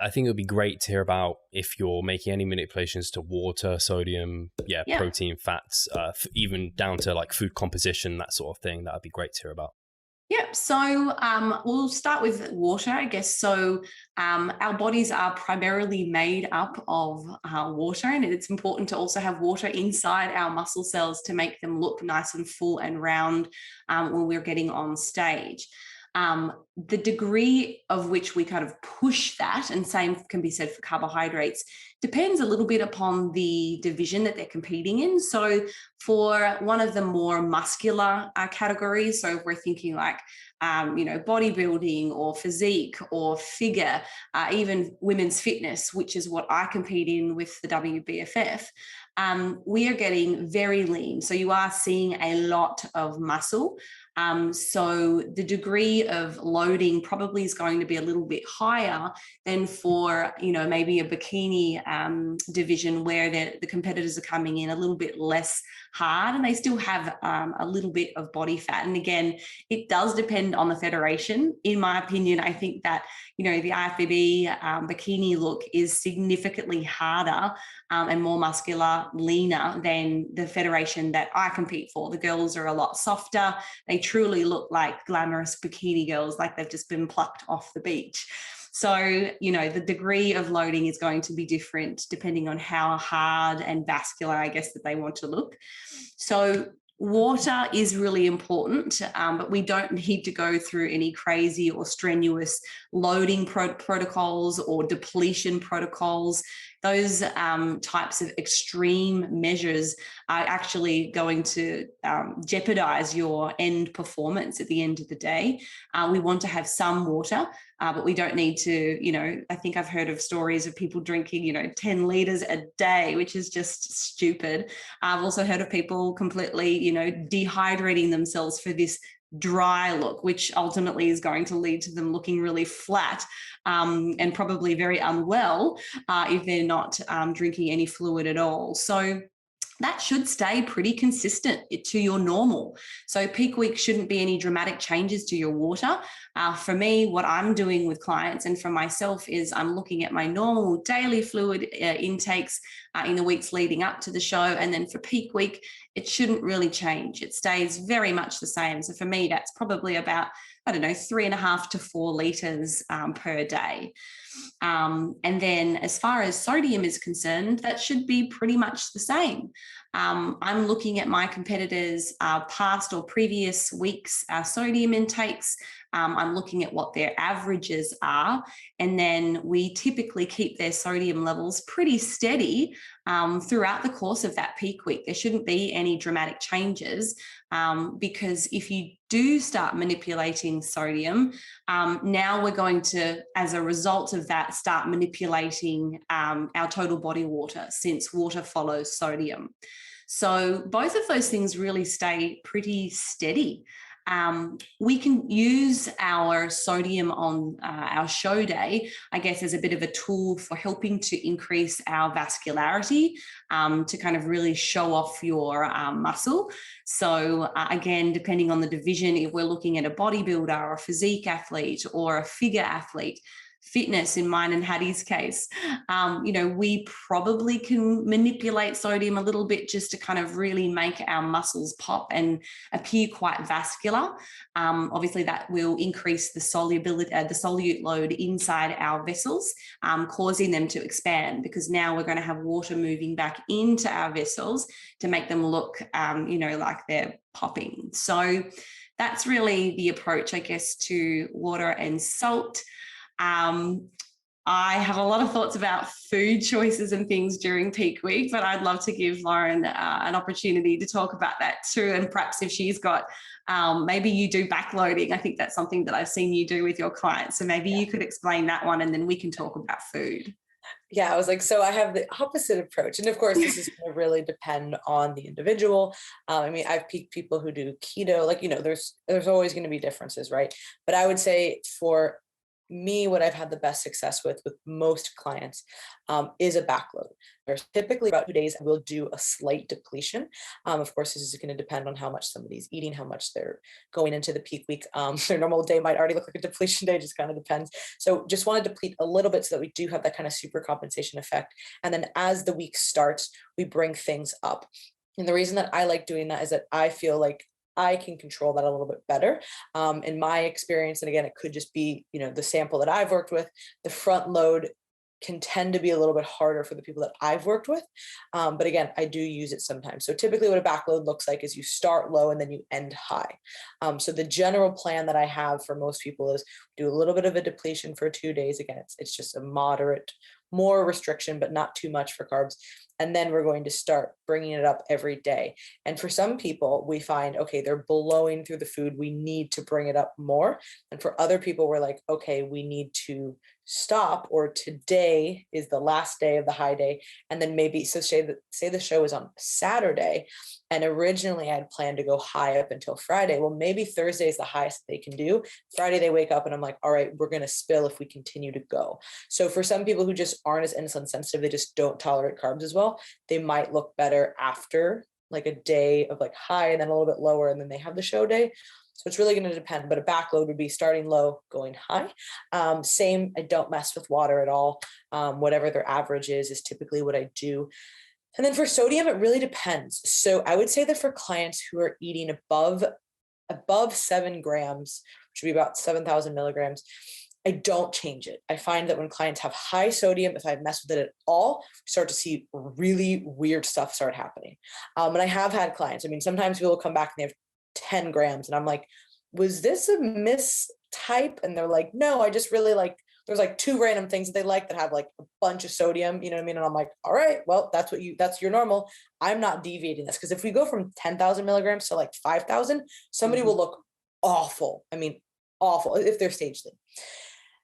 I think it would be great to hear about if you're making any manipulations to water, sodium, protein, fats, even down to like food composition, that sort of thing. That would be great to hear about. Yep. So we'll start with water, I guess. So our bodies are primarily made up of water, and it's important to also have water inside our muscle cells to make them look nice and full and round when we're getting on stage. The degree of which we kind of push that, and same can be said for carbohydrates, depends a little bit upon the division that they're competing in. So for one of the more muscular categories, so if we're thinking like, bodybuilding or physique or figure, even women's fitness, which is what I compete in with the WBFF, we are getting very lean. So you are seeing a lot of muscle. So the degree of loading probably is going to be a little bit higher than for, maybe a bikini division where the competitors are coming in a little bit less hard and they still have a little bit of body fat. And again, it does depend on the federation. In my opinion, I think that, the IFBB bikini look is significantly harder and more muscular, leaner than the federation that I compete for. The girls are a lot softer. They truly look like glamorous bikini girls, like they've just been plucked off the beach. So, the degree of loading is going to be different depending on how hard and vascular, I guess, that they want to look. So water is really important, but we don't need to go through any crazy or strenuous loading protocols or depletion protocols. Those types of extreme measures are actually going to jeopardize your end performance at the end of the day. We want to have some water, but we don't need to, I think I've heard of stories of people drinking, 10 liters a day, which is just stupid. I've also heard of people completely, dehydrating themselves for this dry look, which ultimately is going to lead to them looking really flat and probably very unwell if they're not drinking any fluid at all. So that should stay pretty consistent to your normal. So peak week shouldn't be any dramatic changes to your water. For me, what I'm doing with clients and for myself is I'm looking at my normal daily fluid intakes in the weeks leading up to the show. And then for peak week, it shouldn't really change. It stays very much the same. So for me, that's probably about, 3.5 to 4 liters per day. And then as far as sodium is concerned, that should be pretty much the same. I'm looking at my competitors' past or previous weeks' sodium intakes. I'm looking at what their averages are. And then we typically keep their sodium levels pretty steady throughout the course of that peak week. There shouldn't be any dramatic changes because if you do start manipulating sodium, now we're going to, as a result of that, start manipulating our total body water, since water follows sodium. So both of those things really stay pretty steady. We can use our sodium on our show day, I guess, as a bit of a tool for helping to increase our vascularity, to kind of really show off your muscle. So again, depending on the division, if we're looking at a bodybuilder or a physique athlete or a figure athlete, fitness in mine and Hattie's case, we probably can manipulate sodium a little bit just to kind of really make our muscles pop and appear quite vascular. Obviously, that will increase the solubility, the solute load inside our vessels, causing them to expand, because now we're going to have water moving back into our vessels to make them look, like they're popping. So that's really the approach, I guess, to water and salt. I have a lot of thoughts about food choices and things during peak week, but I'd love to give Laurin an opportunity to talk about that too. And perhaps if she's got, maybe you do backloading. I think that's something that I've seen you do with your clients. So maybe you could explain that one and then we can talk about food. Yeah, I was like, so I have the opposite approach. And of course, this is going to really depend on the individual. I've peaked people who do keto, there's always going to be differences, right? But I would say for what I've had the best success with most clients is a backload. There's typically about 2 days we'll do a slight depletion. Of course, this is going to depend on how much somebody's eating, how much they're going into the peak week. Their normal day might already look like a depletion day, just kind of depends. So just want to deplete a little bit so that we do have that kind of super compensation effect. And then as the week starts, we bring things up. And the reason that I like doing that is that I feel like I can control that a little bit better. In my experience, and again, it could just be, the sample that I've worked with, the front load can tend to be a little bit harder for the people that I've worked with. But again, I do use it sometimes. So typically what a backload looks like is you start low and then you end high. So the general plan that I have for most people is do a little bit of a depletion for 2 days. Again, it's just a moderate, more restriction, but not too much for carbs. And then we're going to start bringing it up every day. And for some people, we find, okay, they're blowing through the food. We need to bring it up more. And for other people, we're like, okay, we need to stop, or today is the last day of the high day. And then maybe, so say the show is on Saturday, and originally I had planned to go high up until Friday. Well, maybe Thursday is the highest they can do. Friday, they wake up and I'm like, all right, we're going to spill if we continue to go. So for some people who just aren't as insulin sensitive, they just don't tolerate carbs as well, they might look better after like a day of like high and then a little bit lower, and then they have the show day. So it's really going to depend, but a backload would be starting low, going high. Same, I don't mess with water at all. Whatever their average is typically what I do. And then for sodium, it really depends. So I would say that for clients who are eating above 7 grams, which would be about 7,000 milligrams, I don't change it. I find that when clients have high sodium, if I mess with it at all, we start to see really weird stuff start happening. And I have had clients, sometimes people will come back and they have 10 grams. And I'm like, was this a mistype? And they're like, no, I just really like, there's like 2 random things that they like that have like a bunch of sodium, you know what I mean? And I'm like, all right, well, that's your normal. I'm not deviating this. Because if we go from 10,000 milligrams to like 5,000, somebody will look awful. Awful if they're stage lean.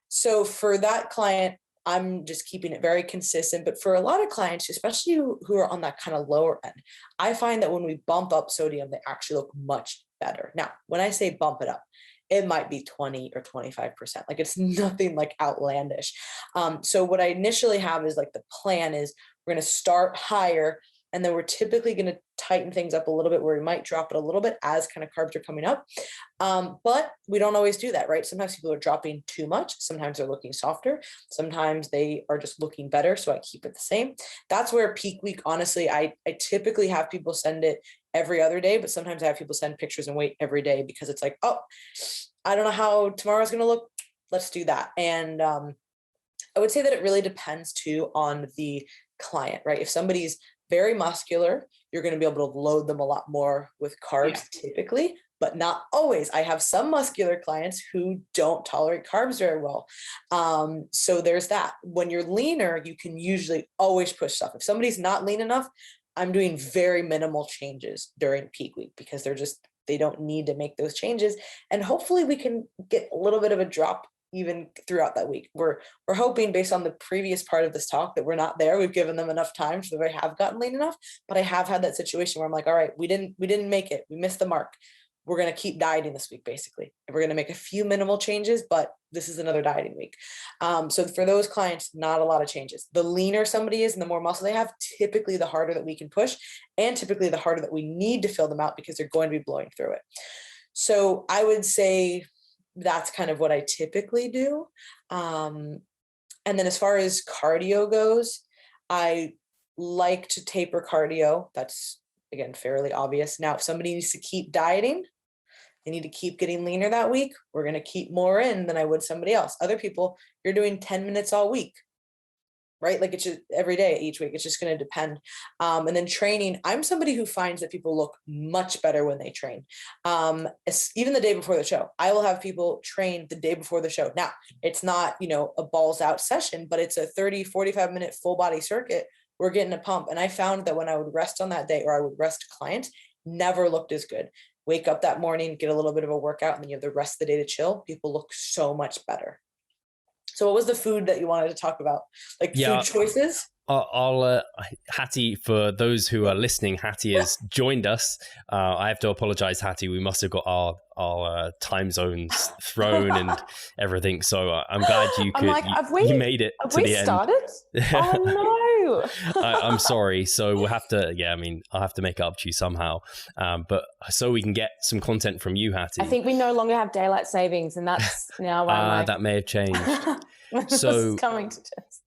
So for that client, I'm just keeping it very consistent. But for a lot of clients, especially who are on that kind of lower end, I find that when we bump up sodium, they actually look much better. Now, when I say bump it up, it might be 20 or 25%. Like it's nothing like outlandish. So what I initially have is like the plan is we're going to start higher, and then we're typically going to tighten things up a little bit where we might drop it a little bit as kind of carbs are coming up. But we don't always do that, right? Sometimes people are dropping too much. Sometimes they're looking softer. Sometimes they are just looking better. So I keep it the same. That's where peak week, honestly, I typically have people send it every other day, but sometimes I have people send pictures and wait every day because it's like, oh, I don't know how tomorrow's going to look. Let's do that. And I would say that it really depends too on the client, right? If somebody's very muscular, you're going to be able to load them a lot more with carbs typically, but not always. I have some muscular clients who don't tolerate carbs very well. So there's that. When you're leaner, you can usually always push stuff. If somebody's not lean enough, I'm doing very minimal changes during peak week because they don't need to make those changes. And hopefully we can get a little bit of a drop even throughout that week. We're hoping, based on the previous part of this talk, that we're not there. We've given them enough time so that they have gotten lean enough. But I have had that situation where I'm like, all right, we didn't make it. We missed the mark. We're going to keep dieting this week, basically. And we're going to make a few minimal changes, but this is another dieting week. So for those clients, not a lot of changes. The leaner somebody is and the more muscle they have, typically the harder that we can push, and typically the harder that we need to fill them out because they're going to be blowing through it. So I would say that's kind of what I typically do. And then as far as cardio goes, I like to taper cardio. That's, again, fairly obvious. Now, if somebody needs to keep dieting, they need to keep getting leaner that week, we're going to keep more in than I would somebody else. Other people, you're doing 10 minutes all week, right? Like it's just every day, each week, it's just going to depend. And then training, I'm somebody who finds that people look much better when they train. Even the day before the show, I will have people train the day before the show. Now, it's not, a balls out session, but it's a 30, 45 minute full body circuit. We're getting a pump. And I found that when I would rest on that day, or I would rest clients, never looked as good. Wake up that morning, get a little bit of a workout, and then you have the rest of the day to chill. People look so much better. So what was the food that you wanted to talk about? Like food choices? I'll Hattie, for those who are listening, Hattie has joined us. I have to apologize, Hattie. We must have got our time zones thrown and everything. So I'm glad you you made it to the end. Oh no! I'm sorry. So we'll have to. Yeah, I mean, I'll have to make it up to you somehow. But so we can get some content from you, Hattie. I think we no longer have daylight savings, and that's now why that may have changed. So coming to terms.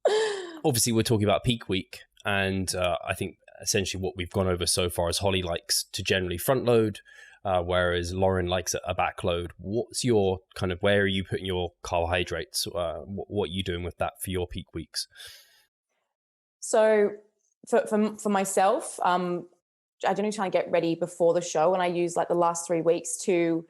Obviously, we're talking about peak week, and I think essentially what we've gone over so far is Holly likes to generally front load, whereas Laurin likes a back load. What's your kind of, where are you putting your carbohydrates? What are you doing with that for your peak weeks? So for myself, I generally try and get ready before the show, and I use like the last 3 weeks to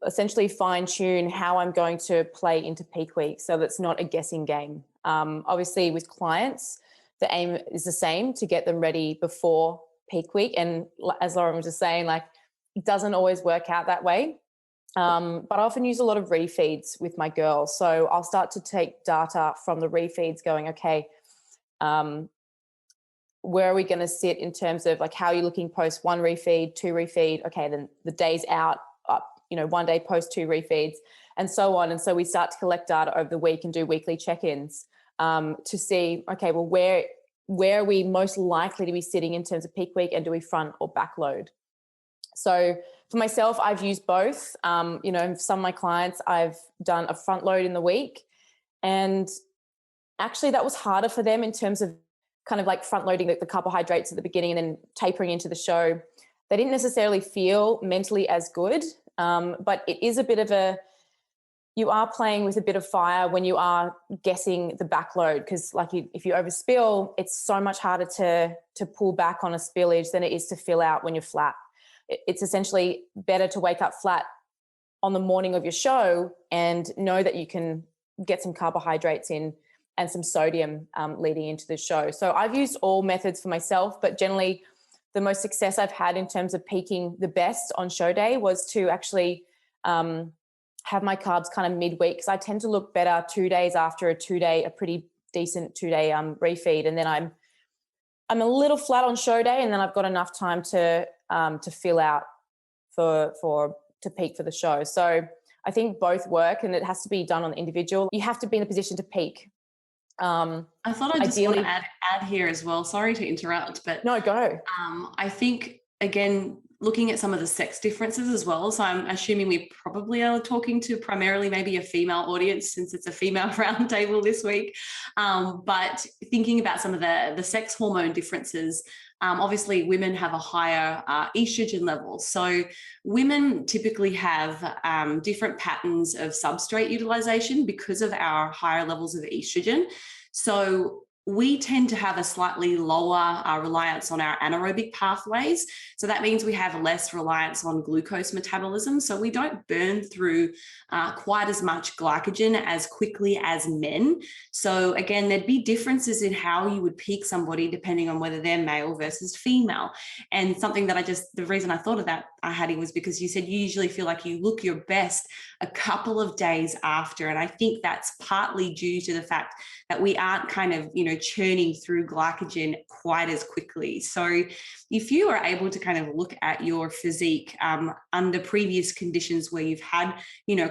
essentially fine tune how I'm going to play into peak week, so that's not a guessing game. Obviously with clients, the aim is the same, to get them ready before peak week. And as Laurin was just saying, like, it doesn't always work out that way. But I often use a lot of refeeds with my girls. So I'll start to take data from the refeeds going, okay, where are we going to sit in terms of like, how are you looking post 1 refeed, 2 refeed? Okay, then the day's out, up, 1 day post 2 refeeds, and so on. And so we start to collect data over the week and do weekly check-ins to see, okay, well, where are we most likely to be sitting in terms of peak week, and do we front or back load? So for myself, I've used both. Some of my clients, I've done a front load in the week, and actually that was harder for them in terms of kind of like front loading the carbohydrates at the beginning and then tapering into the show. They didn't necessarily feel mentally as good, but it is a bit of you are playing with a bit of fire when you are guessing the backload, because like if you overspill, it's so much harder to pull back on a spillage than it is to fill out when you're flat. It's essentially better to wake up flat on the morning of your show and know that you can get some carbohydrates in and some sodium leading into the show. So I've used all methods for myself, but generally the most success I've had in terms of peaking the best on show day was to actually have my carbs kind of midweek, because I tend to look better 2 days after a pretty decent 2-day refeed, and then I'm a little flat on show day, and then I've got enough time to fill out to peak for the show. So I think both work, and it has to be done on the individual. You have to be in a position to peak. I thought I just want to add here as well. Sorry to interrupt, but no, go. I think, again, looking at some of the sex differences as well. So I'm assuming we probably are talking to primarily maybe a female audience, since it's a female roundtable this week. But thinking about some of the sex hormone differences, obviously women have a higher estrogen level. So women typically have different patterns of substrate utilization because of our higher levels of estrogen. So we tend to have a slightly lower reliance on our anaerobic pathways. So that means we have less reliance on glucose metabolism. So we don't burn through quite as much glycogen as quickly as men. So again, there'd be differences in how you would peak somebody depending on whether they're male versus female. And something that the reason I thought of that, Hattie, was because you said you usually feel like you look your best a couple of days after. And I think that's partly due to the fact that we aren't kind of, churning through glycogen quite as quickly. So if you are able to kind of look at your physique under previous conditions where you've had,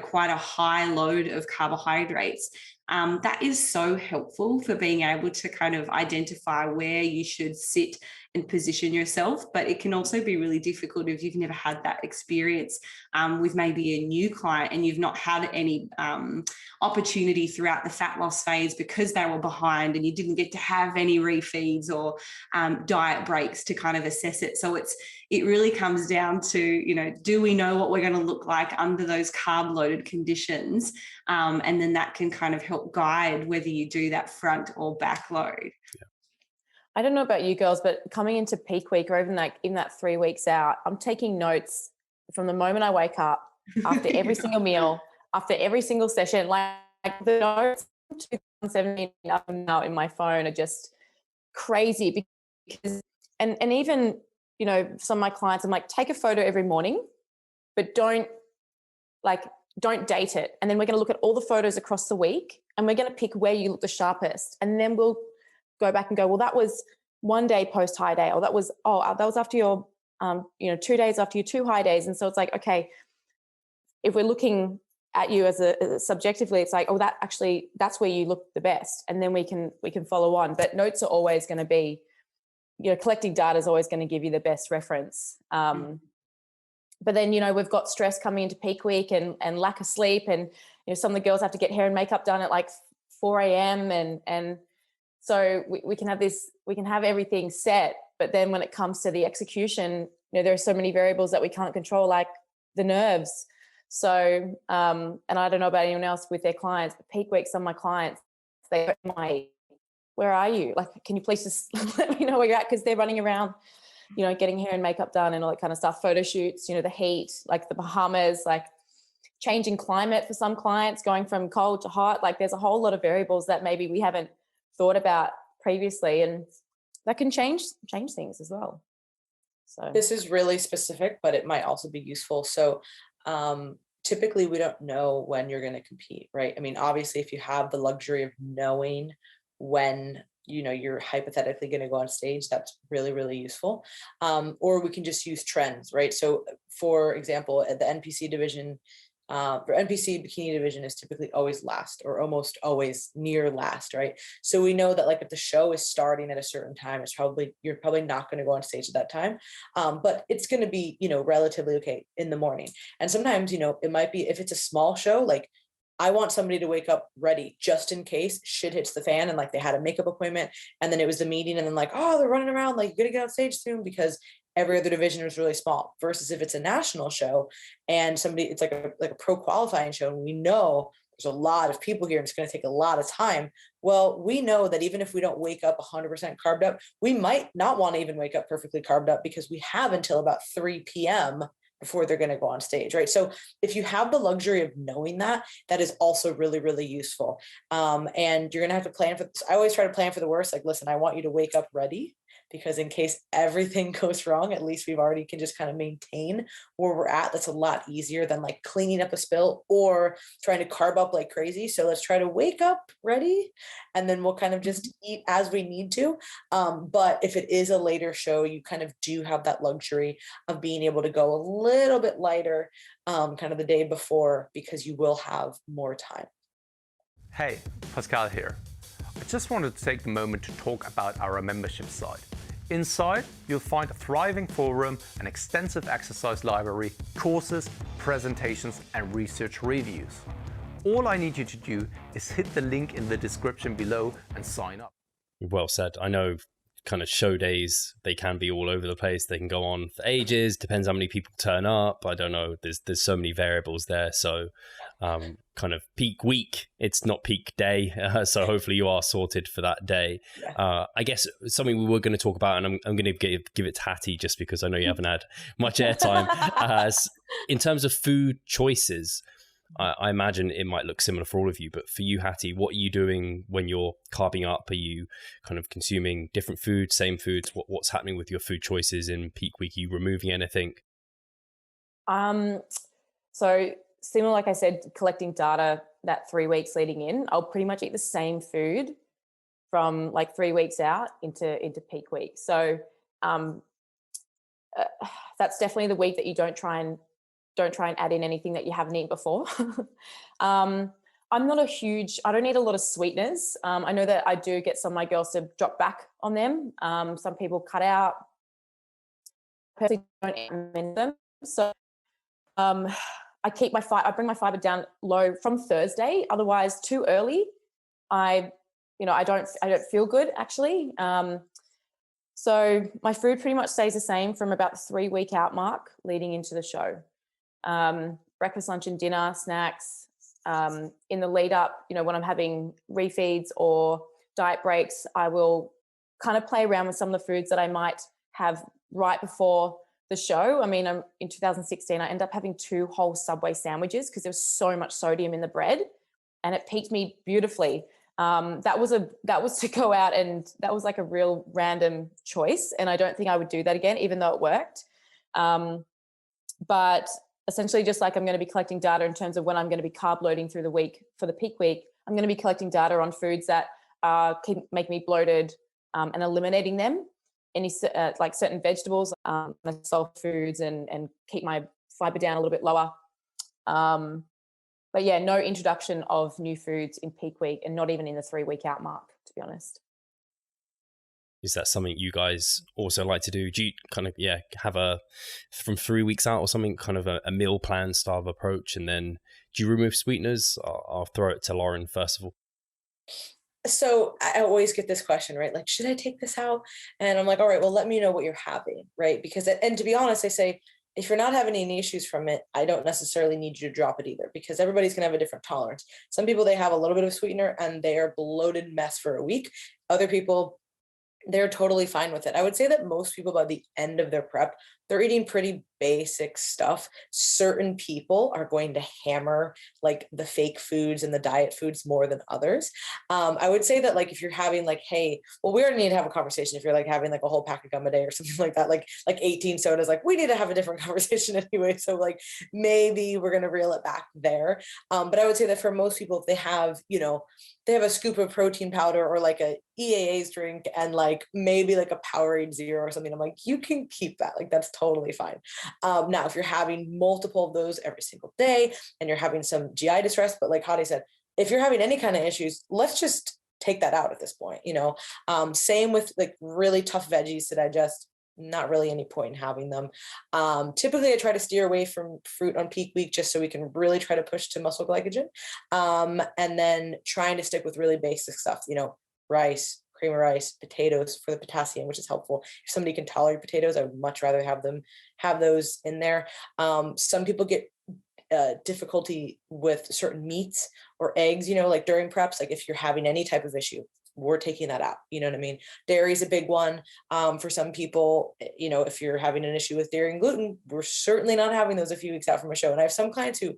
quite a high load of carbohydrates, that is so helpful for being able to kind of identify where you should sit and position yourself. But it can also be really difficult if you've never had that experience with maybe a new client and you've not had any opportunity throughout the fat loss phase because they were behind and you didn't get to have any refeeds or diet breaks to kind of assess it. So it really comes down to, do we know what we're going to look like under those carb loaded conditions? And then that can kind of help guide whether you do that front or back load. Yeah. I don't know about you girls, but coming into peak week or even like in that 3 weeks out, I'm taking notes from the moment I wake up, after every single meal, after every single session. Like the notes from 2017 up and now in my phone are just crazy because, and even, some of my clients, I'm like, take a photo every morning, but don't like don't date it. And then we're going to look at all the photos across the week and we're going to pick where you look the sharpest. And then we'll go back and go, well, that was 1 day post high day, or that was after your, 2 days after your 2 high days. And so it's like, okay, if we're looking at you as a subjectively, it's like, oh, that's where you look the best. And then we can follow on. But notes are always going to be, collecting data is always going to give you the best reference. But then, we've got stress coming into peak week and lack of sleep. And, some of the girls have to get hair and makeup done at like 4 a.m. And so we can have everything set. But then when it comes to the execution, there are so many variables that we can't control, like the nerves. So, and I don't know about anyone else with their clients, but peak week, some of my clients, they go, where are you? Like, can you please just let me know where you're at? Because they're running around, getting hair and makeup done and all that kind of stuff, photo shoots, the heat, like the Bahamas, like changing climate for some clients, going from cold to hot. Like there's a whole lot of variables that maybe we haven't thought about previously, and that can change things as well. So this is really specific, but it might also be useful. So typically we don't know when you're going to compete, right? I mean, obviously if you have the luxury of knowing when you're hypothetically going to go on stage, that's really, really useful. Or we can just use trends, right? So for example, at the NPC division, for NPC bikini division is typically always last, or almost always near last, right? So we know that like if the show is starting at a certain time, you're probably not going to go on stage at that time, but it's going to be relatively okay in the morning. And sometimes it might be, if it's a small show, like I want somebody to wake up ready just in case shit hits the fan and like they had a makeup appointment and then it was the meeting and then like, oh, they're running around, like you're gonna get on stage soon, because every other division is really small. Versus if it's a national show and it's like a pro qualifying show and we know there's a lot of people here and it's going to take a lot of time. Well, we know that even if we don't wake up 100% carved up, we might not want to even wake up perfectly carved up because we have until about 3 p.m. before they're going to go on stage, right? So if you have the luxury of knowing that is also really, really useful. And you're going to have to plan for this. I always try to plan for the worst. Like, listen, I want you to wake up ready, because in case everything goes wrong, at least we already can just kind of maintain where we're at. That's a lot easier than like cleaning up a spill or trying to carb up like crazy. So let's try to wake up ready, and then we'll kind of just eat as we need to. But if it is a later show, you kind of do have that luxury of being able to go a little bit lighter kind of the day before, because you will have more time. Hey, Pascal here. I just wanted to take the moment to talk about our membership site. Inside, you'll find a thriving forum, an extensive exercise library, courses, presentations, and research reviews. All I need you to do is hit the link in the description below and sign up. Well said. I know kind of show days, they can be all over the place. They can go on for ages, depends how many people turn up. I don't know. There's so many variables there. So kind of peak week, it's not peak day. So hopefully you are sorted for that day. I guess something we were going to talk about, and I'm going to give it to Hattie just because I know you haven't had much airtime. In terms of food choices, I imagine it might look similar for all of you, but for you, Hattie, what are you doing when you're carbing up? Are you kind of consuming different foods, same foods? What's happening with your food choices in peak week? Are you removing anything? So similar, like I said, collecting data that 3 weeks leading in, I'll pretty much eat the same food from like 3 weeks out into peak week. So that's definitely the week that you don't try and add in anything that you haven't eaten before. I don't eat a lot of sweeteners. I know that I do get some of my girls to drop back on them. Some people cut out. Personally, don't recommend them. So I bring my fiber down low from Thursday. Otherwise, too early, I don't feel good actually. So my food pretty much stays the same from about the 3 week out mark leading into the show. Breakfast, lunch, and dinner, snacks. In the lead up, when I'm having refeeds or diet breaks, I will kind of play around with some of the foods that I might have right before the show. I mean, in 2016, I ended up having 2 whole Subway sandwiches because there was so much sodium in the bread, and it peaked me beautifully. That was to go out, and that was like a real random choice, and I don't think I would do that again, even though it worked. But essentially just like I'm going to be collecting data in terms of when I'm going to be carb loading through the week for the peak week. I'm going to be collecting data on foods that can make me bloated and eliminating them. Any like certain vegetables, soul foods, and keep my fiber down a little bit lower. But yeah, no introduction of new foods in peak week, and not even in the 3-week out mark, to be honest. Is that something you guys also like to do? Do you kind of, have a, from 3 weeks out or something, kind of a meal plan style of approach? And then do you remove sweeteners? I'll throw it to Laurin first of all. So I always get this question, right? Like, should I take this out? And I'm like, all right, well, let me know what you're having, right? Because, and to be honest, I say, if you're not having any issues from it, I don't necessarily need you to drop it either, because everybody's gonna have a different tolerance. Some people, they have a little bit of sweetener and they are bloated mess for a week. Other people, they're totally fine with it. I would say that most people by the end of their prep, they're eating pretty basic stuff. Certain people are going to hammer like the fake foods and the diet foods more than others. I would say that like, if you're having like, hey, well, we already need to have a conversation. If you're like having like a whole pack of gum a day or something like that, like 18 sodas, like we need to have a different conversation anyway. So like, maybe we're going to reel it back there. But I would say that for most people, if they have, they have a scoop of protein powder or like a EAA's drink and like maybe like a Powerade Zero or something, I'm like, you can keep that. Like, that's totally fine. Now, if you're having multiple of those every single day and you're having some GI distress, but like Hattie said, if you're having any kind of issues, let's just take that out at this point, same with like really tough veggies to digest. Not really any point in having them. Typically I try to steer away from fruit on peak week just so we can really try to push to muscle glycogen. And then trying to stick with really basic stuff, rice, cream of rice, potatoes for the potassium, which is helpful. If somebody can tolerate potatoes, I would much rather have those in there. Some people get difficulty with certain meats or eggs, like during preps, like if you're having any type of issue, we're taking that out. You know what I mean? Dairy is a big one. For some people, if you're having an issue with dairy and gluten, we're certainly not having those a few weeks out from a show. And I have some clients who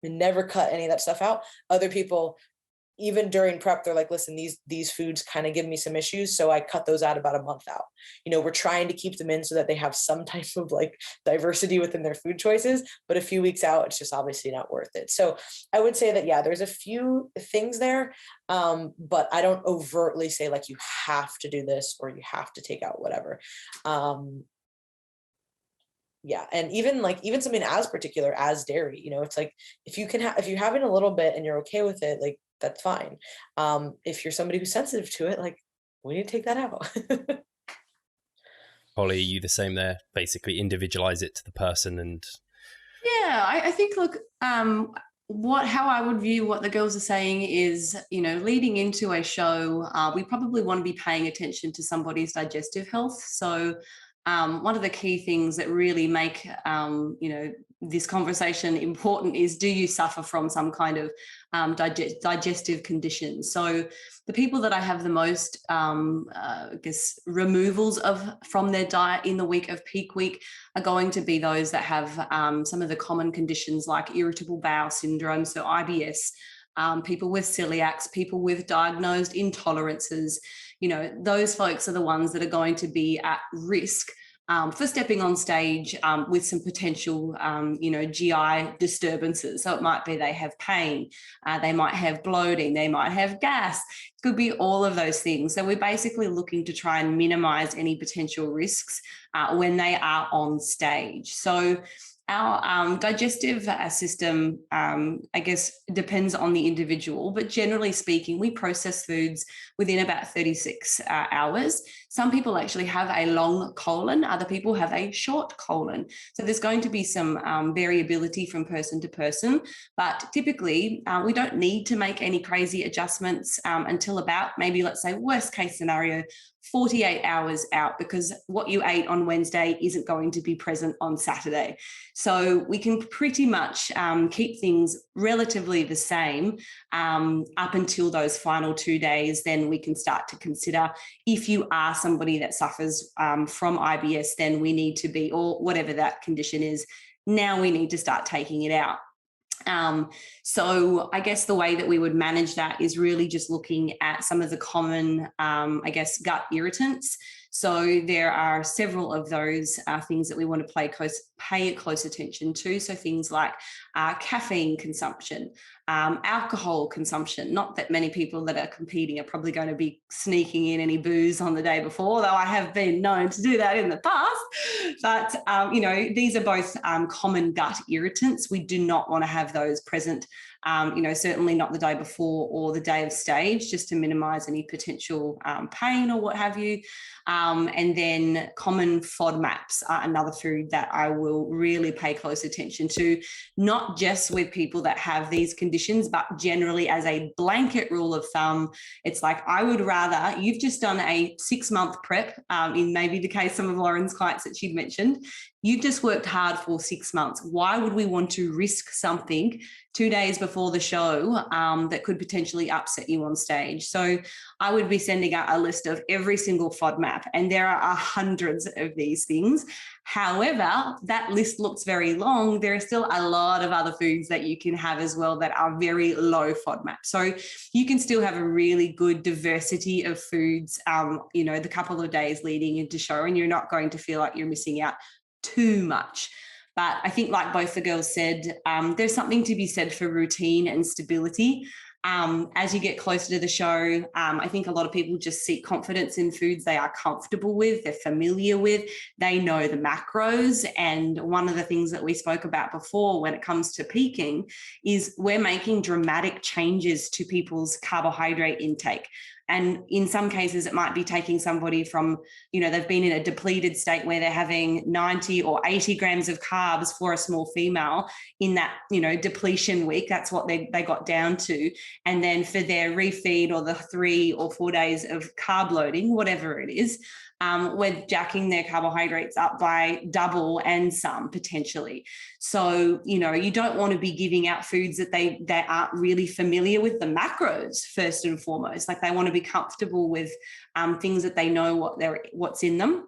never cut any of that stuff out. Other people, even during prep, they're like, listen, these foods kind of give me some issues. So I cut those out about a month out. We're trying to keep them in so that they have some type of like diversity within their food choices, but a few weeks out, it's just obviously not worth it. So I would say that, yeah, there's a few things there, but I don't overtly say like, you have to do this or you have to take out whatever. Yeah. And even something as particular as dairy, it's like, if you're having a little bit and you're okay with it, like, that's fine. If you're somebody who's sensitive to it, like, we need to take that out. Holly, are you the same there? Basically individualize it to the person and... Yeah, I think, look, how I would view what the girls are saying is, leading into a show, we probably want to be paying attention to somebody's digestive health. So one of the key things that really make, this conversation important is, do you suffer from some kind of digestive condition? So the people that I have the most, removals from their diet in the week of peak week are going to be those that have some of the common conditions like irritable bowel syndrome, so IBS, people with celiacs, people with diagnosed intolerances. Those folks are the ones that are going to be at risk for stepping on stage with some potential, GI disturbances. So it might be they have pain, they might have bloating, they might have gas. It could be all of those things. So we're basically looking to try and minimize any potential risks when they are on stage. So our digestive system, depends on the individual, but generally speaking, we process foods within about 36 hours. Some people actually have a long colon, other people have a short colon. So there's going to be some variability from person to person, but typically we don't need to make any crazy adjustments until about, maybe let's say worst case scenario, 48 hours out, because what you ate on Wednesday isn't going to be present on Saturday. So we can pretty much keep things relatively the same up until those final 2 days. Then we can start to consider, if you are somebody that suffers from IBS, then we need to be, or whatever that condition is, now we need to start taking it out. So I guess the way that we would manage that is really just looking at some of the common, gut irritants. So there are several of those things that we want to pay close attention to. So things like caffeine consumption, alcohol consumption. Not that many people that are competing are probably going to be sneaking in any booze on the day before, though I have been known to do that in the past. But, these are both common gut irritants. We do not want to have those present, certainly not the day before or the day of stage, just to minimize any potential pain or what have you. And then common FODMAPs are another food that I will really pay close attention to, not just with people that have these conditions, but generally as a blanket rule of thumb. It's like, I would rather, you've just done a 6-month prep, in maybe the case some of Laurin's clients that she'd mentioned, you've just worked hard for 6 months. Why would we want to risk something 2 days before the show that could potentially upset you on stage? So I would be sending out a list of every single FODMAP, and there are hundreds of these things. However, that list looks very long. There are still a lot of other foods that you can have as well that are very low FODMAP. So you can still have a really good diversity of foods, the couple of days leading into show, and you're not going to feel like you're missing out too much. But I think, like both the girls said, there's something to be said for routine and stability. As you get closer to the show, I think a lot of people just seek confidence in foods they are comfortable with, they're familiar with, they know the macros. And one of the things that we spoke about before when it comes to peaking is we're making dramatic changes to people's carbohydrate intake. And in some cases, it might be taking somebody from, they've been in a depleted state where they're having 90 or 80 grams of carbs for a small female in that, depletion week. That's what they got down to. And then for their refeed or the 3 or 4 days of carb loading, whatever it is, we're jacking their carbohydrates up by double and some potentially. So, you don't want to be giving out foods that they aren't really familiar with the macros first and foremost. Like, they want to be comfortable with things that they know what's in them.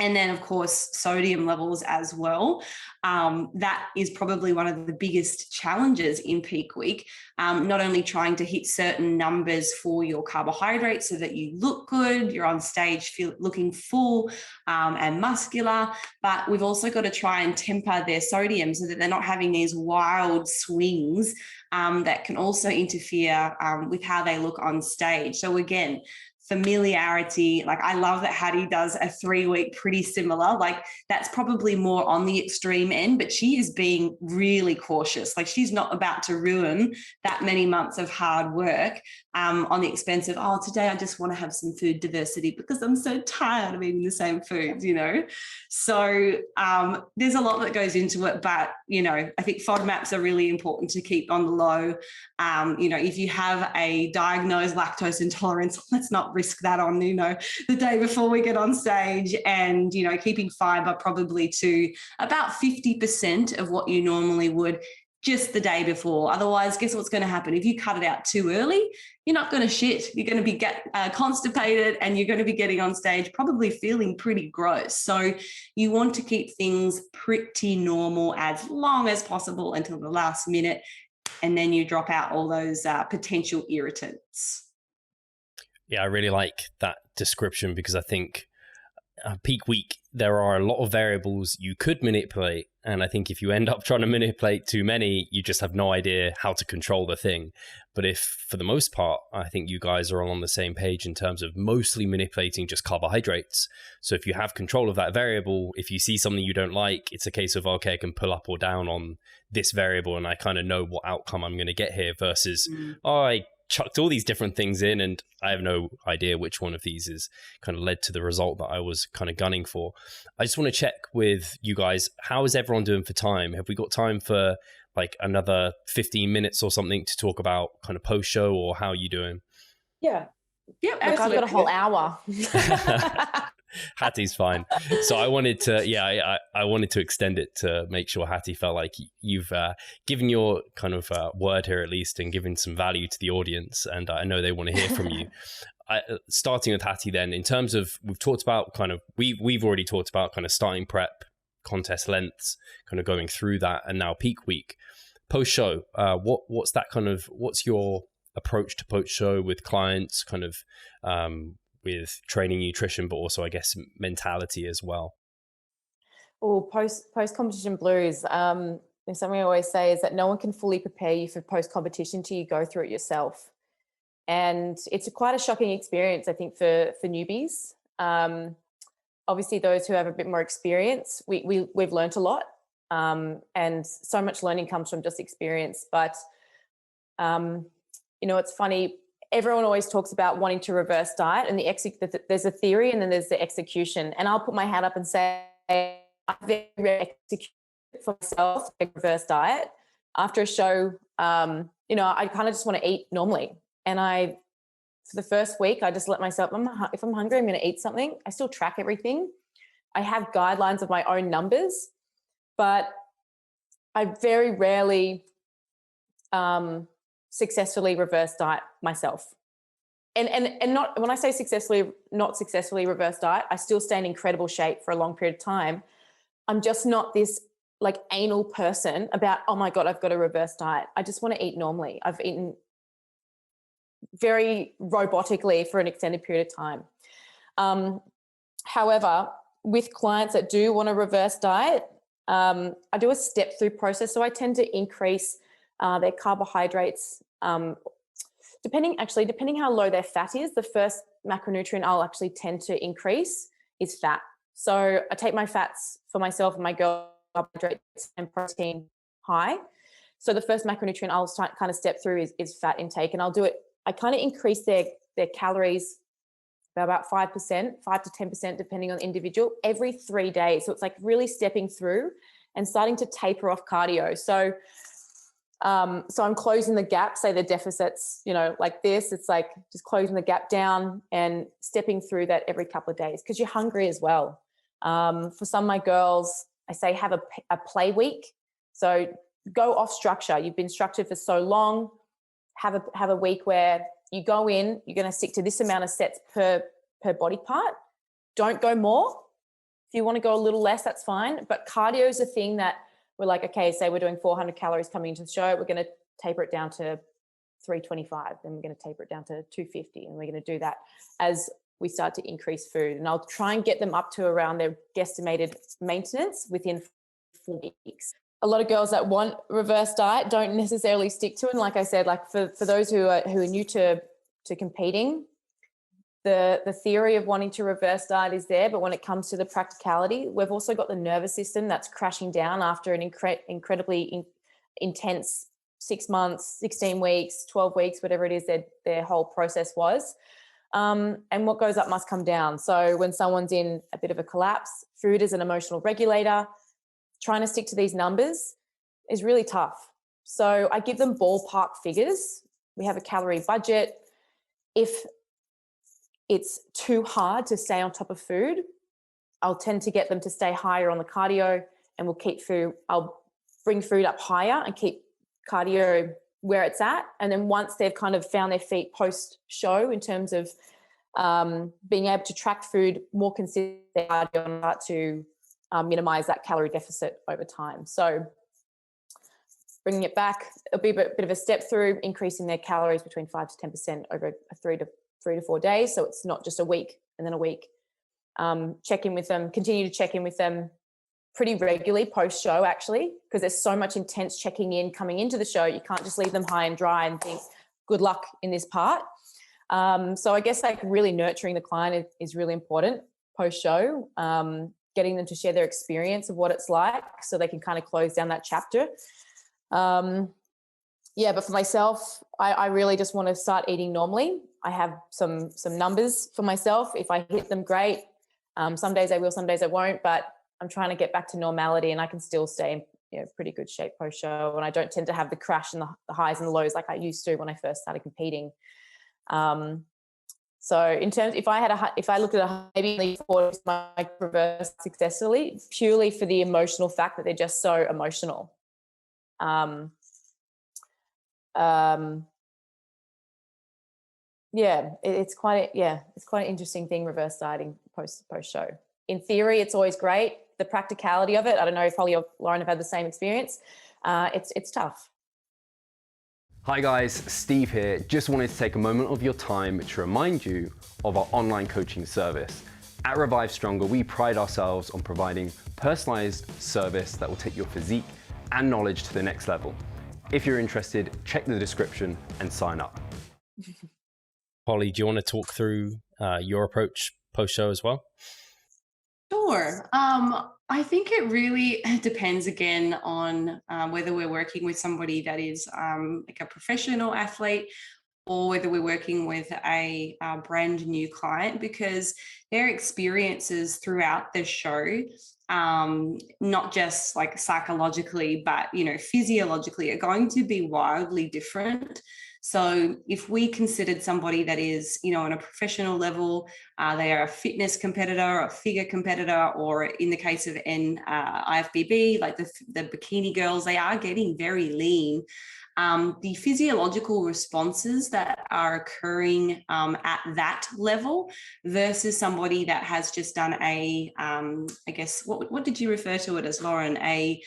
And then, of course, sodium levels as well. That is probably one of the biggest challenges in peak week, not only trying to hit certain numbers for your carbohydrates so that you look good, you're on stage looking full and muscular, but we've also got to try and temper their sodium so that they're not having these wild swings that can also interfere with how they look on stage. So again, familiarity. Like, I love that Hattie does a 3-week pretty similar. Like, that's probably more on the extreme end, but she is being really cautious. Like, she's not about to ruin that many months of hard work on the expense of, today I just want to have some food diversity because I'm so tired of eating the same foods, So there's a lot that goes into it, but, I think FODMAPs are really important to keep on the low. If you have a diagnosed lactose intolerance, let's not risk that on, the day before we get on stage, and, keeping fiber probably to about 50% of what you normally would just the day before. Otherwise, guess what's going to happen? If you cut it out too early, you're not going to shit. You're going to be constipated, and you're going to be getting on stage probably feeling pretty gross. So you want to keep things pretty normal as long as possible until the last minute, and then you drop out all those potential irritants. Yeah, I really like that description, because I think peak week, there are a lot of variables you could manipulate. And I think if you end up trying to manipulate too many, you just have no idea how to control the thing. But if, for the most part, I think you guys are all on the same page in terms of mostly manipulating just carbohydrates. So if you have control of that variable, if you see something you don't like, it's a case of, okay, I can pull up or down on this variable and I kind of know what outcome I'm going to get here, versus, I chucked all these different things in and I have no idea which one of these is kind of led to the result that I was kind of gunning for. I just want to check with you guys, how is everyone doing for time? Have we got time for like another 15 minutes or something to talk about kind of post show, or how are you doing? Yeah. Yep, I've got a whole hour. Hattie's fine. So I wanted to, I wanted to extend it to make sure Hattie felt like you've given your kind of word here at least, and given some value to the audience. And I know they want to hear from you. Starting with Hattie then, in terms of, we've talked about kind of, we've already talked about kind of starting prep, contest lengths, kind of going through that, and now peak week. Post show, what's that kind of, what's your approach to post show with clients? Kind of, with training nutrition, but also I guess mentality as well? Oh, post competition blues. Something I always say is that no one can fully prepare you for post competition till you go through it yourself, and it's quite a shocking experience, I think, for newbies. Obviously, those who have a bit more experience, we've learnt a lot, and so much learning comes from just experience. But it's funny. Everyone always talks about wanting to reverse diet, and there's a theory and then there's the execution. And I'll put my hand up and say, I very rarely execute for myself a reverse diet. After a show, I kind of just want to eat normally. And for the first week, I just let myself, if I'm hungry, I'm going to eat something. I still track everything. I have guidelines of my own numbers, but I very rarely successfully reverse diet myself. And not, when I say not successfully reverse diet, I still stay in incredible shape for a long period of time. I'm just not this like anal person about, oh my God, I've got to reverse diet. I just want to eat normally. I've eaten very robotically for an extended period of time. However, with clients that do want to reverse diet, I do a step through process. So I tend to increase their carbohydrates, depending how low their fat is. The first macronutrient I'll actually tend to increase is fat. So I take my fats for myself and my girl, carbohydrates and protein high. So the first macronutrient I'll kind of step through is fat intake, and I'll do it. I kind of increase their calories by about 5%, 5 to 10%, depending on the individual, every 3 days. So it's like really stepping through and starting to taper off cardio. So I'm closing the gap, say the deficits, like this, it's like just closing the gap down and stepping through that every couple of days, because you're hungry as well. For some of my girls, I say have a play week. So go off structure. You've been structured for so long. Have a week where you go in, you're going to stick to this amount of sets per body part. Don't go more. If you want to go a little less, that's fine. But cardio is a thing that we're like, okay, say we're doing 400 calories coming into the show. We're going to taper it down to 325. Then we're going to taper it down to 250. And we're going to do that as we start to increase food. And I'll try and get them up to around their guesstimated maintenance within 4 weeks. A lot of girls that want reverse diet don't necessarily stick to it. And like I said, like for those who are new to competing, the theory of wanting to reverse diet is there, but when it comes to the practicality, we've also got the nervous system that's crashing down after an incredibly intense 6 months, 16 weeks, 12 weeks, whatever it is their whole process was. And what goes up must come down. So when someone's in a bit of a collapse, food is an emotional regulator. Trying to stick to these numbers is really tough. So I give them ballpark figures. We have a calorie budget. If it's too hard to stay on top of food, I'll tend to get them to stay higher on the cardio, and we'll keep food. I'll bring food up higher and keep cardio where it's at. And then once they've kind of found their feet post show in terms of being able to track food more consistently, cardio start to minimize that calorie deficit over time. So bringing it back, it'll be a bit of a step through, increasing their calories between 5 to 10% over 3 to 4 days. So it's not just a week and then a week. Check in with them, continue to check in with them pretty regularly post show, actually, because there's so much intense checking in coming into the show. You can't just leave them high and dry and think good luck in this part. So I guess like really nurturing the client is really important post show. Getting them to share their experience of what it's like so they can kind of close down that chapter. But for myself, I really just want to start eating normally. I have some numbers for myself. If I hit them, great. Some days I will, some days I won't, but I'm trying to get back to normality, and I can still stay in pretty good shape post show. And I don't tend to have the crash and the highs and the lows like I used to when I first started competing. So in terms, if I looked at maybe my reverse successfully, purely for the emotional fact that they're just so emotional. It's quite an interesting thing, reverse dieting post show. In theory, it's always great. The practicality of it, I don't know if Holly or Laurin have had the same experience. It's tough. Hi guys, Steve here. Just wanted to take a moment of your time to remind you of our online coaching service. At Revive Stronger, we pride ourselves on providing personalized service that will take your physique and knowledge to the next level. If you're interested, check the description and sign up. Holly, do you want to talk through your approach post-show as well? Sure. I think it really depends again on whether we're working with somebody that is like a professional athlete or whether we're working with a brand new client, because their experiences throughout the show, not just like psychologically, but, you know, physiologically, are going to be wildly different. So if we considered somebody that is, you know, on a professional level, they are a fitness competitor, a figure competitor, or in the case of IFBB, like the bikini girls, they are getting very lean. The physiological responses that are occurring at that level versus somebody that has just done I guess, what did you refer to it as, Laurin? A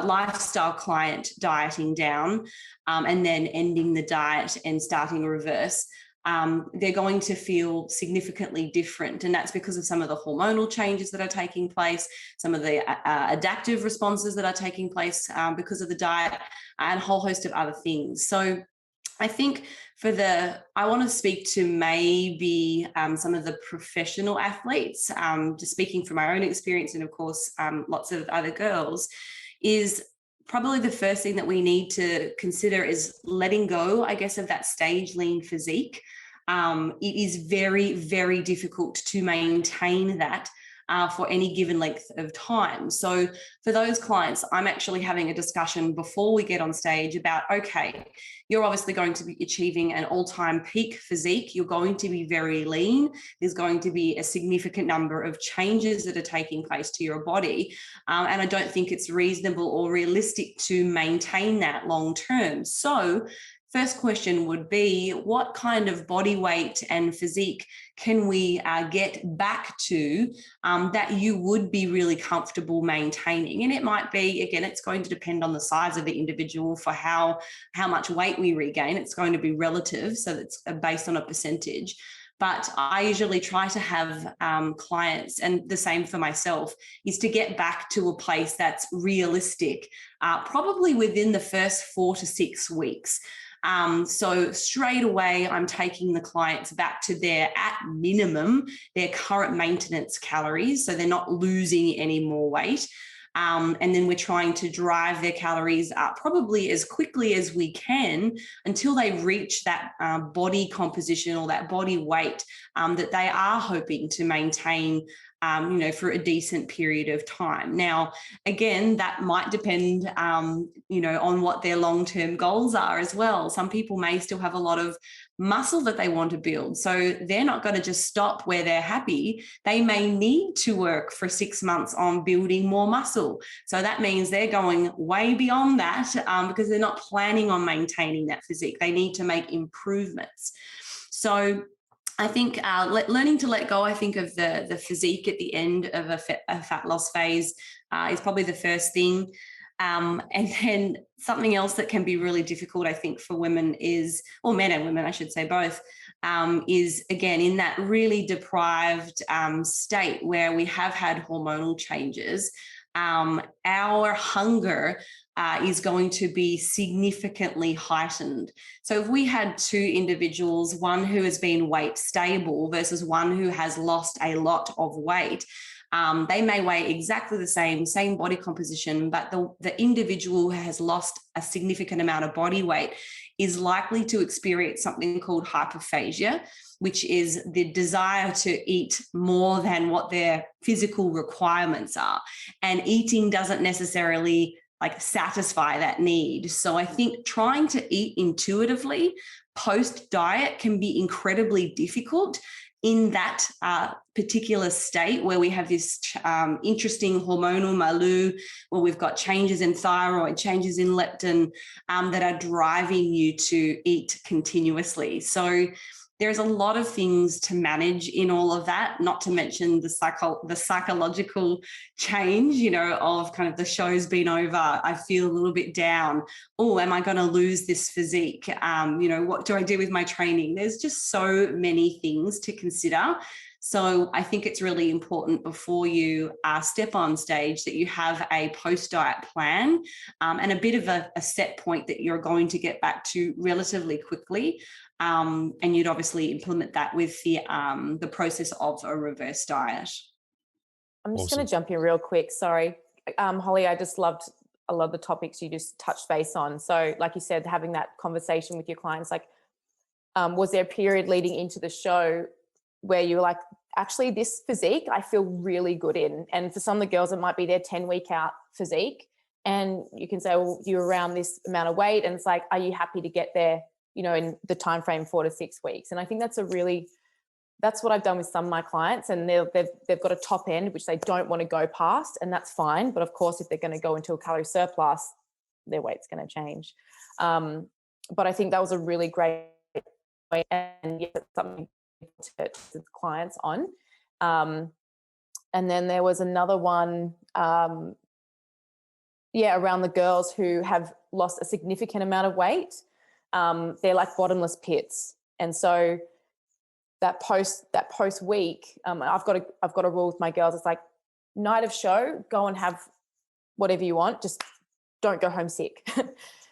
lifestyle client dieting down and then ending the diet and starting a reverse. They're going to feel significantly different. And that's because of some of the hormonal changes that are taking place, some of the adaptive responses that are taking place because of the diet, and a whole host of other things. So I think I want to speak to maybe some of the professional athletes, just speaking from my own experience, and of course, lots of other girls, is probably the first thing that we need to consider is letting go, I guess, of that stage lean physique. It is very, very difficult to maintain that for any given length of time. So for those clients, I'm actually having a discussion before we get on stage about, okay, you're obviously going to be achieving an all-time peak physique. You're going to be very lean. There's going to be a significant number of changes that are taking place to your body. And I don't think it's reasonable or realistic to maintain that long term. So first question would be, what kind of body weight and physique can we get back to that you would be really comfortable maintaining? And it might be, again, it's going to depend on the size of the individual for how much weight we regain. It's going to be relative, so it's based on a percentage. But I usually try to have clients, and the same for myself, is to get back to a place that's realistic, probably within the first 4 to 6 weeks. So straight away, I'm taking the clients back to at minimum, their current maintenance calories. So they're not losing any more weight. And then we're trying to drive their calories up probably as quickly as we can until they reach that body composition or that body weight that they are hoping to maintain, for a decent period of time. Now, again, that might depend, on what their long-term goals are as well. Some people may still have a lot of muscle that they want to build. So they're not going to just stop where they're happy. They may need to work for 6 months on building more muscle. So that means they're going way beyond that because they're not planning on maintaining that physique. They need to make improvements. So I think learning to let go, I think, of the physique at the end of a fat loss phase is probably the first thing. And then something else that can be really difficult, I think, for women is, or men and women, I should say both, is, again, in that really deprived state where we have had hormonal changes, our hunger is going to be significantly heightened. So if we had two individuals, one who has been weight stable versus one who has lost a lot of weight, they may weigh exactly the same body composition, but the individual who has lost a significant amount of body weight is likely to experience something called hyperphagia, which is the desire to eat more than what their physical requirements are. And eating doesn't necessarily satisfy that need. So I think trying to eat intuitively post-diet can be incredibly difficult in that particular state where we have this interesting hormonal milieu, where we've got changes in thyroid, changes in leptin that are driving you to eat continuously. So there's a lot of things to manage in all of that, not to mention the psychological change, you know, of kind of the show's been over. I feel a little bit down. Oh, am I going to lose this physique? You know, what do I do with my training? There's just so many things to consider. So I think it's really important before you step on stage that you have a post-diet plan and a bit of a set point that you're going to get back to relatively quickly. And you'd obviously implement that with the process of a reverse diet. I'm just going to jump in real quick. Sorry. Holly, I love the topics you just touched base on. So like you said, having that conversation with your clients, like, was there a period leading into the show where you were like, actually this physique I feel really good in? And for some of the girls, it might be their 10-week out physique. And you can say, well, you're around this amount of weight. And it's like, are you happy to get there, you know, in the time frame 4 to 6 weeks? And I think that's what I've done with some of my clients, and they've got a top end, which they don't want to go past, and that's fine. But of course, if they're going to go into a calorie surplus, their weight's going to change. But I think that was a really great way, and yes, it's something to clients on. And then there was another one, around the girls who have lost a significant amount of weight. They're like bottomless pits. And so that post week, I've got a rule with my girls. It's like, night of show, go and have whatever you want. Just don't go home sick.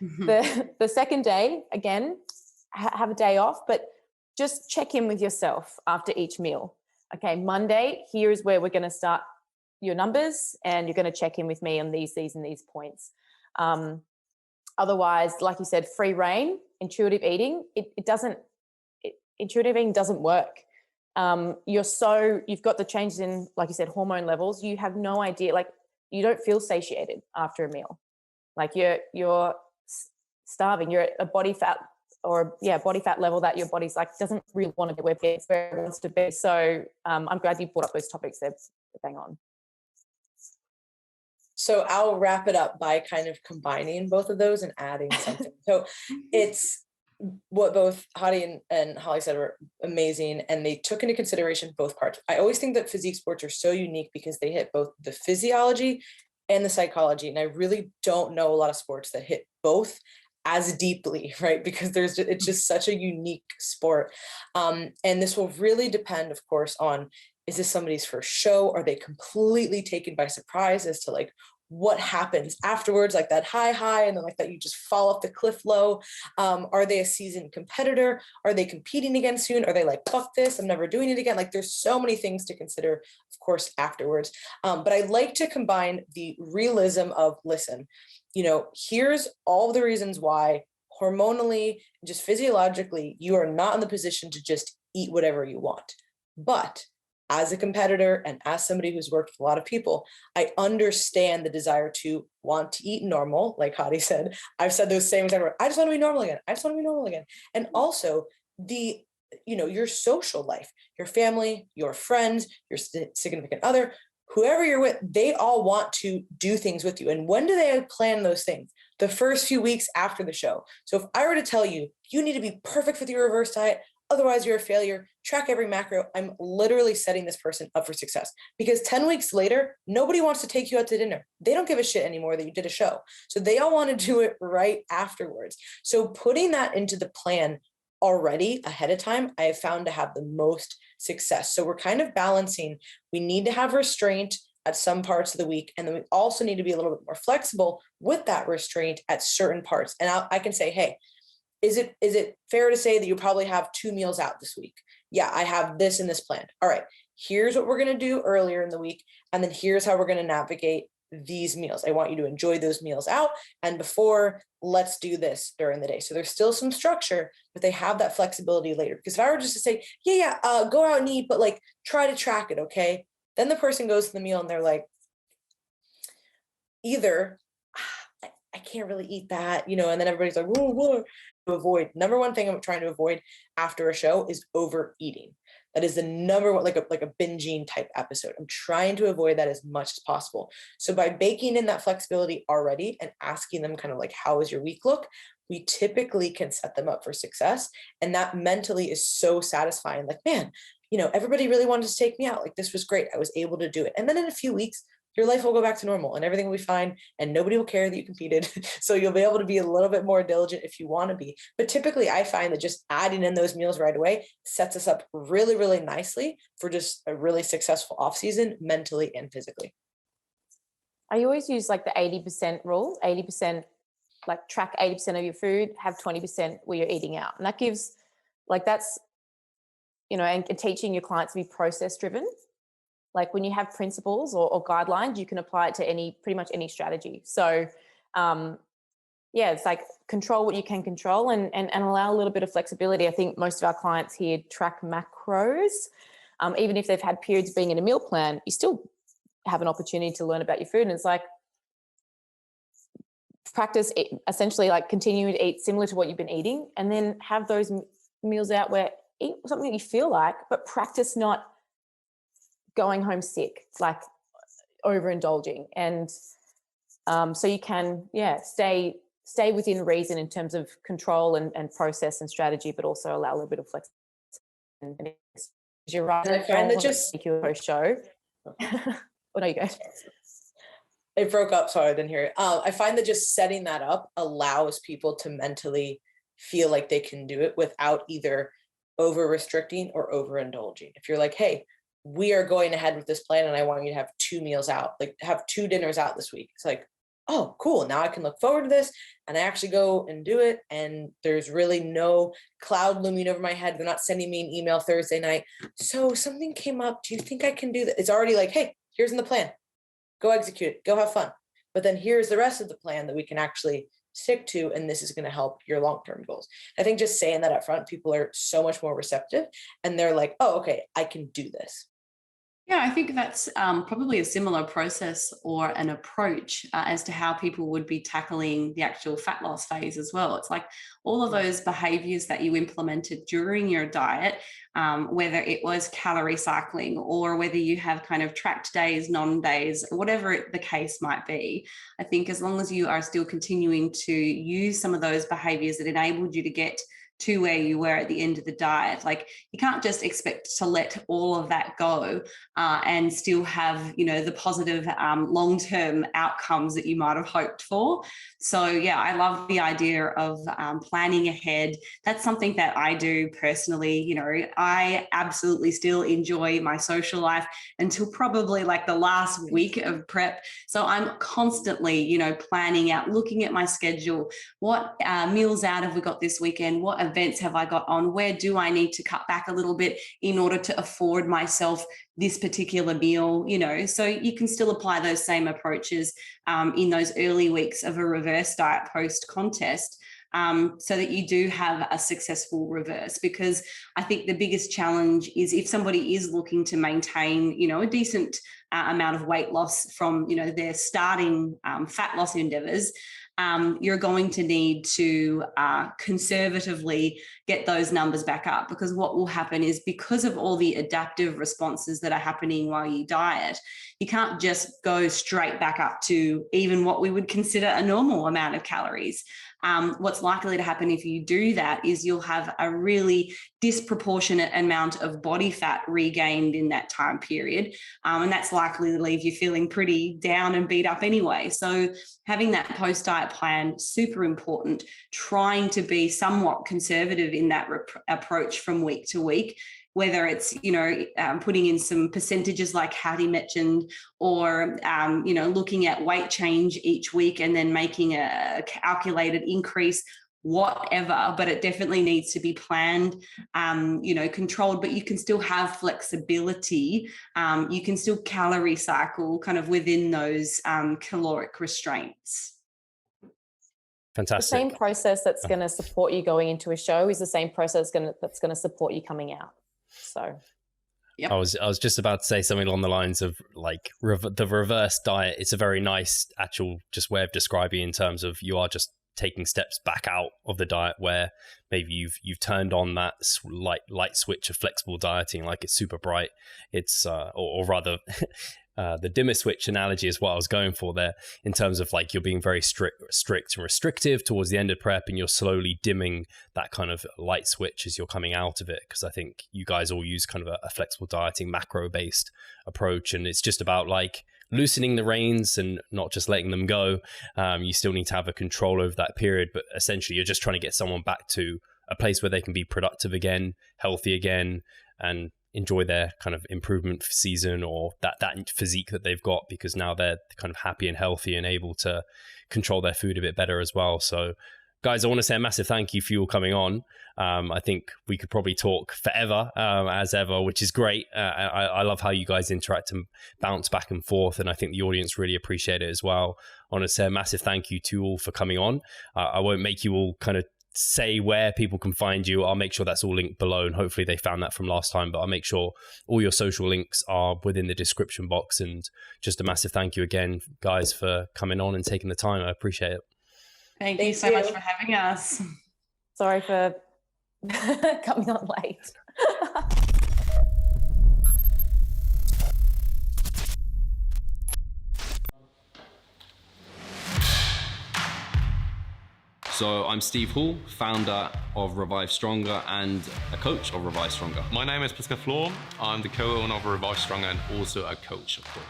Mm-hmm. The second day, again, have a day off, but just check in with yourself after each meal. Okay, Monday, here is where we're going to start your numbers, and you're going to check in with me on these and these points. Otherwise, like you said, free reign, intuitive eating, intuitive eating doesn't work. You've got the changes in, like you said, hormone levels. You have no idea, like you don't feel satiated after a meal. Like you're starving. You're at a body fat level that your body's like doesn't really want to be where it wants to be. So I'm glad you brought up those topics. They're bang on. So I'll wrap it up by kind of combining both of those and adding something. So it's what both Hattie and Holly said were amazing, and they took into consideration both parts. I always think that physique sports are so unique because they hit both the physiology and the psychology. And I really don't know a lot of sports that hit both as deeply, right? Because it's just such a unique sport. And this will really depend, of course, on, is this somebody's first show? Are they completely taken by surprise as to like what happens afterwards, like that high, and then like that you just fall off the cliff low? Are they a seasoned competitor? Are they competing again soon? Are they like, fuck this, I'm never doing it again? Like there's so many things to consider, of course, afterwards. But I like to combine the realism of, listen, you know, here's all the reasons why hormonally, just physiologically, you are not in the position to just eat whatever you want. But as a competitor and as somebody who's worked with a lot of people, I understand the desire to want to eat normal. Like Hattie said, I've said those same things. I just want to be normal again. I just want to be normal again. And also your social life, your family, your friends, your significant other, whoever you're with, they all want to do things with you. And when do they plan those things? The first few weeks after the show. So if I were to tell you, you need to be perfect with your reverse diet, otherwise you're a failure, track every macro, I'm literally setting this person up for success. Because 10 weeks later, nobody wants to take you out to dinner. They don't give a shit anymore that you did a show. So they all want to do it right afterwards. So putting that into the plan already ahead of time, I have found to have the most success. So we're kind of balancing. We need to have restraint at some parts of the week. And then we also need to be a little bit more flexible with that restraint at certain parts. And I can say, hey, is it fair to say that you probably have 2 meals out this week? Yeah, I have this and this planned. All right, here's what we're going to do earlier in the week. And then here's how we're going to navigate these meals. I want you to enjoy those meals out. And before, let's do this during the day. So there's still some structure, but they have that flexibility later. Because if I were just to say, go out and eat, but like try to track it, okay? Then the person goes to the meal and they're like, either I can't really eat that, and then everybody's like, whoa, whoa. To avoid, number one thing I'm trying to avoid after a show is overeating. That is the number one, like a binging type episode. I'm trying to avoid that as much as possible. So by baking in that flexibility already and asking them kind of like, how is your week look? we typically can set them up for success. And that mentally is so satisfying. Like, man, everybody really wanted to take me out. Like, this was great. I was able to do it. And then in a few weeks, your life will go back to normal and everything will be fine and nobody will care that you competed. So you'll be able to be a little bit more diligent if you want to be. But typically I find that just adding in those meals right away sets us up really, really nicely for just a really successful off season, mentally and physically. I always use like the 80% rule, 80%, like track 80% of your food, have 20% where you're eating out. And that gives that's, and teaching your clients to be process driven. Like when you have principles or guidelines, you can apply it to pretty much any strategy. So it's like control what you can control and allow a little bit of flexibility. I think most of our clients here track macros. Even if they've had periods being in a meal plan, you still have an opportunity to learn about your food. And it's like practice essentially like continue to eat similar to what you've been eating and then have those meals out where eat something that you feel like, but practice not going home sick, like overindulging. And so you can, stay within reason in terms of control and process and strategy, but also allow a little bit of flexibility. You're right. And I find that just make you a show. Oh, no, you go. It broke up, sorry, I didn't hear it. I find that just setting that up allows people to mentally feel like they can do it without either over restricting or overindulging. If you're like, hey, we are going ahead with this plan and I want you to have 2 meals out, like have 2 dinners out this week. It's like, oh, cool. Now I can look forward to this and I actually go and do it. And there's really no cloud looming over my head. They're not sending me an email Thursday night. So something came up. Do you think I can do that? It's already like, hey, here's in the plan. Go execute it. Go have fun. But then here's the rest of the plan that we can actually stick to. And this is going to help your long-term goals. I think just saying that up front, people are so much more receptive and they're like, oh, okay, I can do this. Yeah, I think that's probably a similar process or an approach as to how people would be tackling the actual fat loss phase as well. It's like all of those behaviors that you implemented during your diet, whether it was calorie cycling or whether you have kind of tracked days, non-days, whatever the case might be. I think as long as you are still continuing to use some of those behaviors that enabled you to get to where you were at the end of the diet. Like you can't just expect to let all of that go and still have, the positive long-term outcomes that you might have hoped for. So yeah, I love the idea of planning ahead. That's something that I do personally. I absolutely still enjoy my social life until probably like the last week of prep. So I'm constantly, planning out, looking at my schedule. What meals out have we got this weekend? What events have I got on? Where do I need to cut back a little bit in order to afford myself this particular meal? So you can still apply those same approaches in those early weeks of a reverse diet post contest. So that you do have a successful reverse, because I think the biggest challenge is if somebody is looking to maintain, a decent amount of weight loss from, their starting fat loss endeavors, you're going to need to conservatively get those numbers back up, because what will happen is because of all the adaptive responses that are happening while you diet, you can't just go straight back up to even what we would consider a normal amount of calories. What's likely to happen if you do that is you'll have a really disproportionate amount of body fat regained in that time period. And that's likely to leave you feeling pretty down and beat up anyway. So having that post-diet plan, super important, trying to be somewhat conservative in that approach from week to week, whether it's, putting in some percentages like Hattie mentioned, or, looking at weight change each week and then making a calculated increase, whatever, but it definitely needs to be planned, controlled, but you can still have flexibility. You can still calorie cycle kind of within those caloric restraints. Fantastic. The same process that's going to support you going into a show is the same process that's going to support you coming out. So, yep. I was just about to say something along the lines of like the reverse diet. It's a very nice actual just way of describing in terms of you are just taking steps back out of the diet where maybe you've turned on that light switch of flexible dieting, like it's super bright. It's or rather the dimmer switch analogy is what I was going for there, in terms of like you're being very strict and restrictive towards the end of prep, and you're slowly dimming that kind of light switch as you're coming out of it. Because I think you guys all use kind of a flexible dieting, macro-based approach, and it's just about like loosening the reins and not just letting them go. You still need to have a control over that period, but essentially you're just trying to get someone back to a place where they can be productive again, healthy again, and enjoy their kind of improvement season, or that physique that they've got, because now they're kind of happy and healthy and able to control their food a bit better as well. So guys, I want to say a massive thank you for you all coming on. I think we could probably talk forever, as ever, which is great. I love how you guys interact and bounce back and forth, and I think the audience really appreciate it as well. I want to say a massive thank you to you all for coming on. I won't make you all kind of say where people can find you. I'll make sure that's all linked below, and hopefully they found that from last time, but I'll make sure all your social links are within the description box. And just a massive thank you again, guys, for coming on and taking the time. I appreciate it. Thank you so much for having us. Sorry for coming on late. So I'm Steve Hall, founder of Revive Stronger and a coach of Revive Stronger. My name is Pascal Flor. I'm the co-owner of Revive Stronger and also a coach, of course.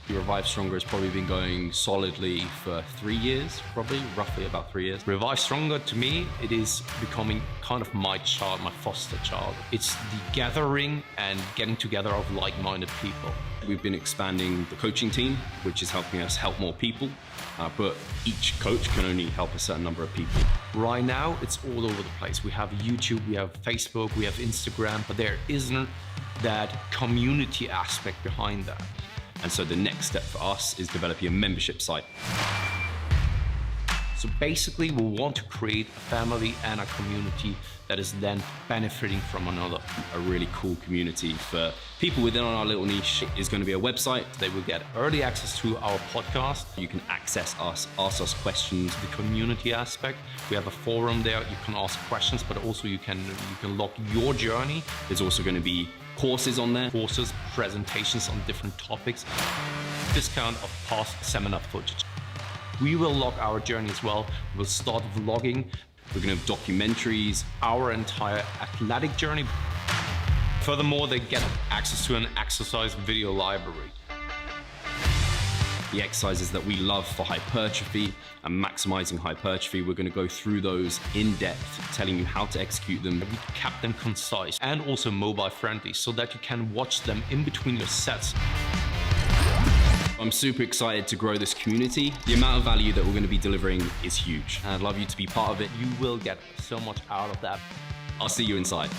Revive Stronger has probably been going solidly for 3 years, roughly about 3 years. Revive Stronger, to me, it is becoming kind of my child, my foster child. It's the gathering and getting together of like-minded people. We've been expanding the coaching team, which is helping us help more people, but each coach can only help a certain number of people. Right now, it's all over the place. We have YouTube, we have Facebook, we have Instagram, but there isn't that community aspect behind that. And so the next step for us is developing a membership site. So basically, we want to create a family and a community that is then benefiting from another. A really cool community for people within our little niche is going to be a website. They will get early access to our podcast. You can access us, ask us questions. The community aspect, we have a forum there. You can ask questions, but also you can log your journey. There's also going to be courses on there. Courses, presentations on different topics. Discount of past seminar footage. We will log our journey as well. We'll start vlogging. We're going to have documentaries. Our entire athletic journey. Furthermore, they get access to an exercise video library. The exercises that we love for hypertrophy and maximizing hypertrophy, we're going to go through those in depth, telling you how to execute them. We kept them concise and also mobile friendly so that you can watch them in between your sets. I'm super excited to grow this community. The amount of value that we're going to be delivering is huge. And I'd love you to be part of it. You will get so much out of that. I'll see you inside.